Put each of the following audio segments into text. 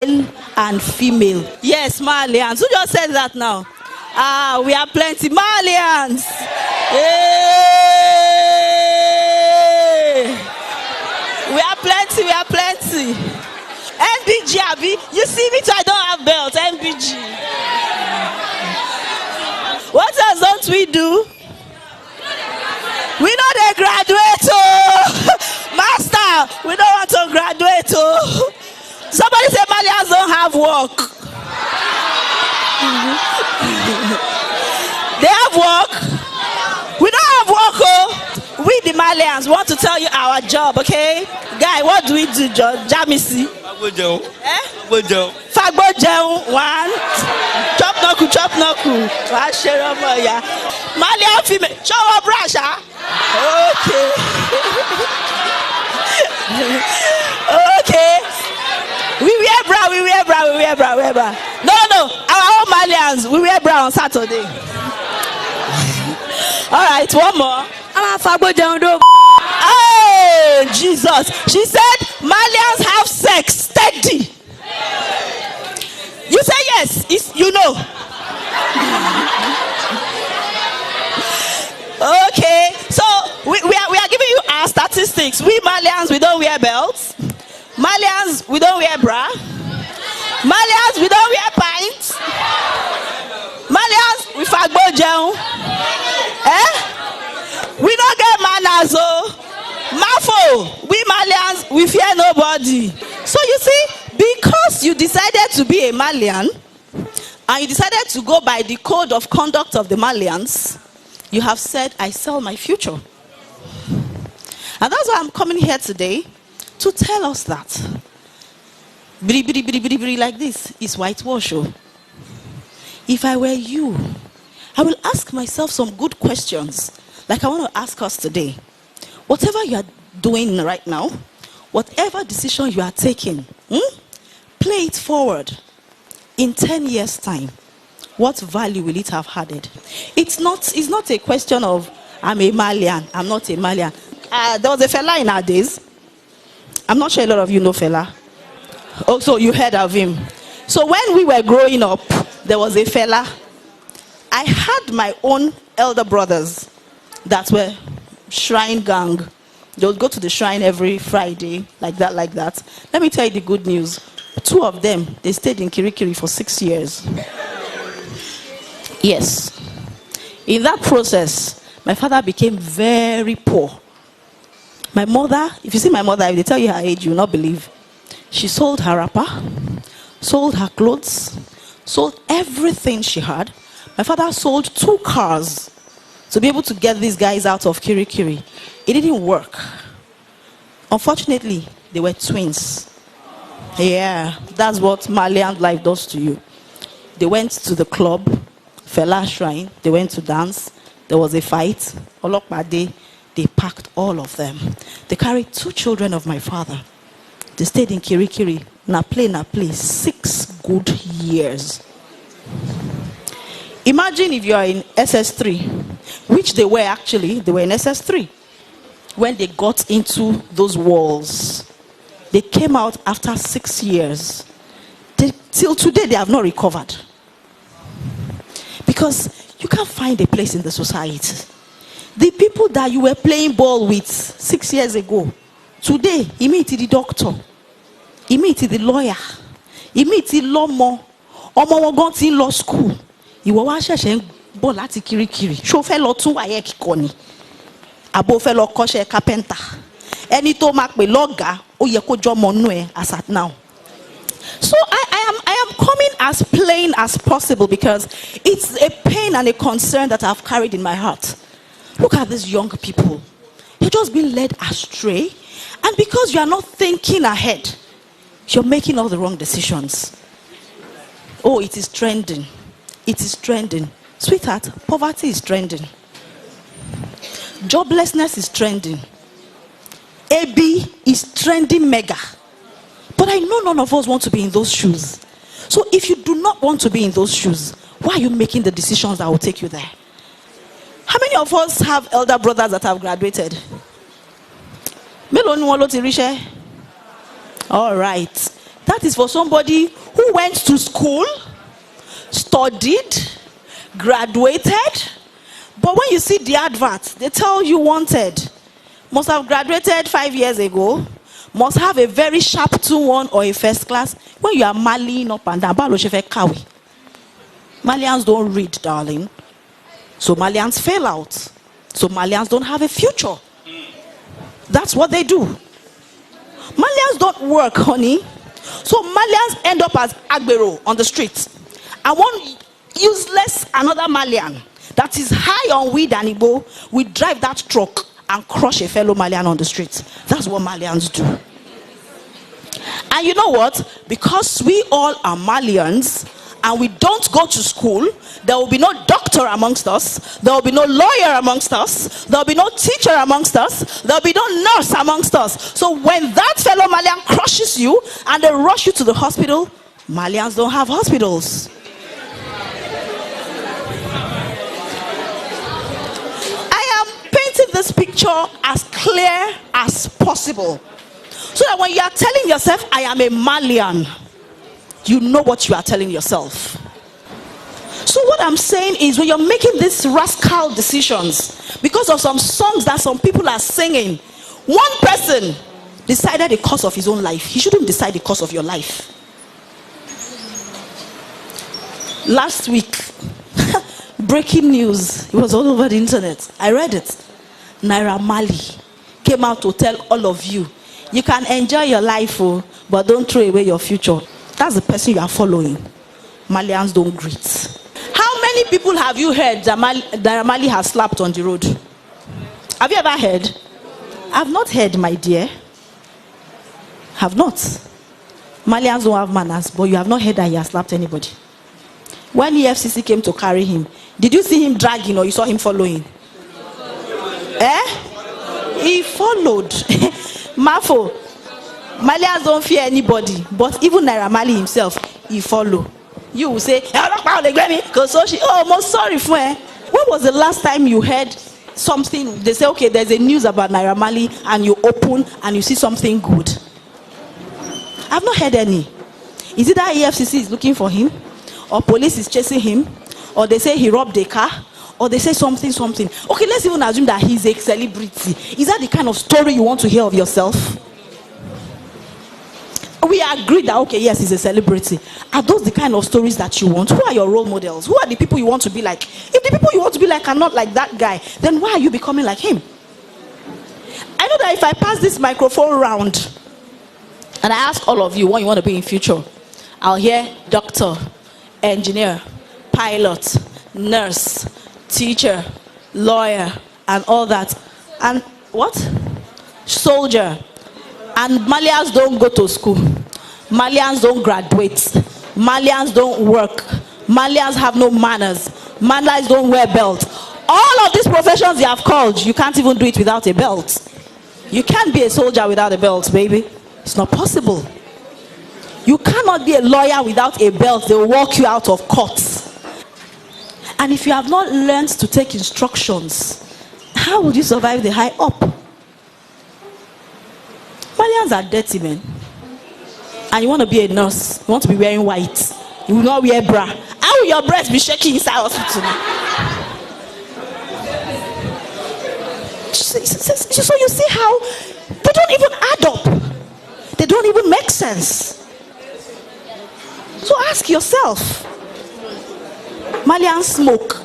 and female. Yes, Marlians. Who just said that now? We are plenty. Marlians. Hey. We are plenty. We are plenty. NBG, Abi. You see me too, I don't have belt. NBG. What else don't we do? We know they graduate. Oh. Master, we don't want to graduate. Oh. Somebody say Malians don't have work. They have work. We don't have work. Oh. We the Malians want to tell you our job, okay? Guy, what do we do, Jamisi? Fagbo Jeun, one. Chop noku. Malian female. Show up, Rasha. Okay. Okay. We wear bra. No. Our own Malians, we wear bra on Saturday. All right, one more. Oh, Jesus. She said, Malians have sex steady. You say yes, you know. Okay, so we are giving you our statistics. We Malians, we don't wear belts. Malians, we don't wear bra. Malians, we don't wear pints. Malians, we fagbo jeun. We don't get manners, oh. Mafo, we Malians, we fear nobody. So you see, because you decided to be a Malian, and you decided to go by the code of conduct of the Malians, you have said, I sell my future. And that's why I'm coming here today to tell us that bri like this is whitewash. If I were you, I will ask myself some good questions like I want to ask us today. Whatever you are doing right now, whatever decision you are taking, play it forward. In 10 years' time, what value will it have added? It's not a question of I'm a Malian, I'm not a Malian. There was a fella in our days. I'm not sure a lot of you know fella. Also, you heard of him. So when we were growing up, there was a fella. I had my own elder brothers that were shrine gang. They would go to the shrine every Friday, like that. Let me tell you the good news. 2 of them, they stayed in Kirikiri for 6 years. Yes. In that process, my father became very poor. My mother, if you see my mother, if they tell you her age, you will not believe. She sold her wrapper, sold her clothes, sold everything she had. My father sold 2 cars to be able to get these guys out of Kirikiri. It didn't work. Unfortunately, they were twins. Yeah, that's what Marlian life does to you. They went to the club, Fela Shrine, they went to dance, there was a fight, Olokpade, they packed all of them. They carried 2 children of my father. They stayed in Kirikiri, na play, 6 good years. Imagine if you are in SS3, which they were actually, they were in SS3. When they got into those walls, they came out after 6 years. Till today, they have not recovered. Because you can't find a place in the society. The people that you were playing ball with 6 years ago, today, he meet the doctor, he meet the lawyer, he meet the lawman, Omo wọn ti law school. Ìwọ wá ṣẹ̀ṣẹ̀ bọ̀ láti Kirikiri. Ṣó fẹ́ lọ tún wáyé kíkọ ni? Àbó fẹ́ lọ kọ́ṣẹ́ carpenter. Ẹni tó máa pè lọ́gàá, ó yẹ kó jọmọ nú ẹ as at now. So I am coming as plain as possible because it's a pain and a concern that I've carried in my heart. Look at these young people. You're just being led astray. And because you are not thinking ahead, you're making all the wrong decisions. Oh, it is trending. It is trending. Sweetheart, poverty is trending. Joblessness is trending. AB is trending mega. But I know none of us want to be in those shoes. So if you do not want to be in those shoes, why are you making the decisions that will take you there? How many of us have elder brothers that have graduated? All right. That is for somebody who went to school, studied, graduated. But when you see the advert, they tell you wanted. Must have graduated 5 years ago. Must have a very sharp 2-1 or a first class. When you are Marlian up and down, Marlians don't read, darling. So Marlians fail out. So Marlians don't have a future. That's what they do. Marlians don't work, honey. So Marlians end up as Agbero on the street. And one useless another Marlian that is high on weed and Igbo will drive that truck and crush a fellow Marlian on the street. That's what Marlians do. And you know what? Because we all are Marlians and we don't go to school, there will be no doctor amongst us, there will be no lawyer amongst us, there will be no teacher amongst us, there will be no nurse amongst us. So when that fellow Marlian crushes you and they rush you to the hospital, Marlians don't have hospitals. I am painting this picture as clear as possible, so that when you are telling yourself, I am a Marlian, you know what you are telling yourself. So what I'm saying is, when you're making these rascal decisions because of some songs that some people are singing, one person decided the course of his own life. He shouldn't decide the course of your life. Last week, breaking news, it was all over the internet. I read it. Naira Marley came out to tell all of you, you can enjoy your life, but don't throw away your future. That's the person you are following. Marlians don't greet. How many people have you heard that Naira Marley has slapped on the road? Have you ever heard? I've not heard, my dear. Have not. Marlians don't have manners, but you have not heard that he has slapped anybody. When EFCC came to carry him, did you see him dragging or you saw him following? He followed. Mafo. Marlians don't fear anybody, but even Naira Marley himself, he follow. You will say, oh, most sorry for her. When was the last time you heard something? They say, okay, there's a news about Naira Marley, and you open and you see something good. I've not heard any. Is it that EFCC is looking for him, or police is chasing him, or they say he robbed a car, or they say something. Okay, let's even assume that he's a celebrity. Is that the kind of story you want to hear of yourself? We agree that, okay, yes, he's a celebrity. Are those the kind of stories that you want? Who are your role models? Who are the people you want to be like? If the people you want to be like are not like that guy, then why are you becoming like him? I know that if I pass this microphone round and I ask all of you what you want to be in future, I'll hear doctor, engineer, pilot, nurse, teacher, lawyer, and all that. And what? Soldier. And Marlians don't go to school. Marlians don't graduate. Marlians don't work. Marlians have no manners. Marlians don't wear belt. All of these professions you have called, you can't even do it without a belt. You can't be a soldier without a belt, baby. It's not possible. You cannot be a lawyer without a belt. They will walk you out of court. And if you have not learned to take instructions, how would you survive the high up? Marlians are dirty men. And you want to be a nurse, you want to be wearing white, you will not wear bra. How will your breast be shaking inside hospital? So you see how they don't even add up. They don't even make sense. So ask yourself. Marlians smoke.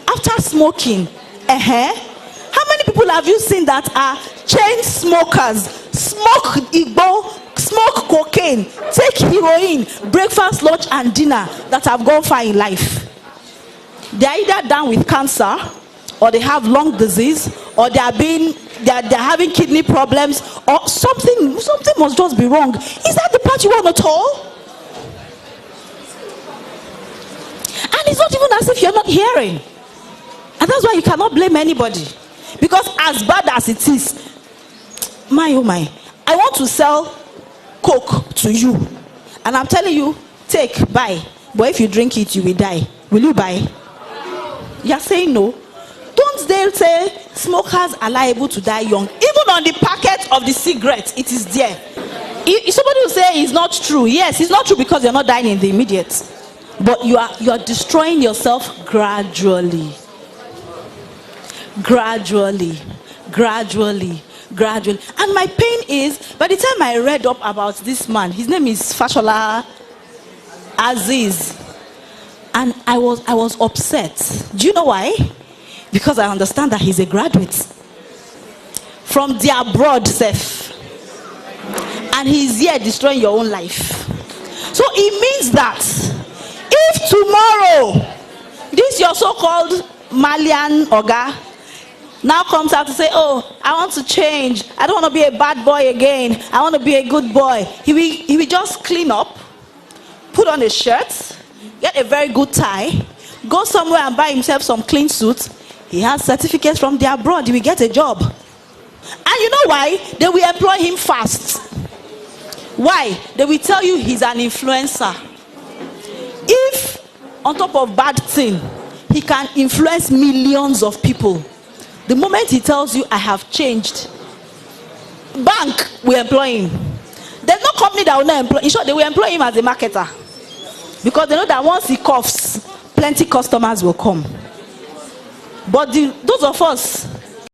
After smoking, how many people have you seen that are chain smokers? Smoke Igbo, smoke cocaine, take heroin, breakfast, lunch, and dinner, that have gone far in life. They are either down with cancer, or they have lung disease, or they're having kidney problems, or something must just be wrong. Is that the part you want at all? And it's not even as if you're not hearing. And that's why you cannot blame anybody. Because as bad as it is, my oh my, I want to sell Coke to you, and I'm telling you, take, buy. But if you drink it, you will die. Will you buy? You're saying no. Don't they say smokers are liable to die young? Even on the packet of the cigarette, it is there. Somebody will say it's not true. Yes, it's not true because you're not dying in the immediate. But you are destroying yourself gradually. Gradually. And my pain is, by the time I read up about this man, his name is Fashola Aziz, and I was upset. Do you know why? Because I understand that he's a graduate from the abroad self, and he's here destroying your own life. So it means that if tomorrow this your so-called Marlian Oga now comes out to say, oh, I want to change, I don't want to be a bad boy again, I want to be a good boy, he will just clean up, put on a shirt, get a very good tie, go somewhere and buy himself some clean suit. He has certificates from the abroad, he will get a job. And you know why? They will employ him fast. Why? They will tell you he's an influencer. If on top of bad thing, he can influence millions of people, the moment he tells you, I have changed, bank will employ him. There's no company that will not employ him. In short, they will employ him as a marketer. Because they know that once he coughs, plenty customers will come. But those of us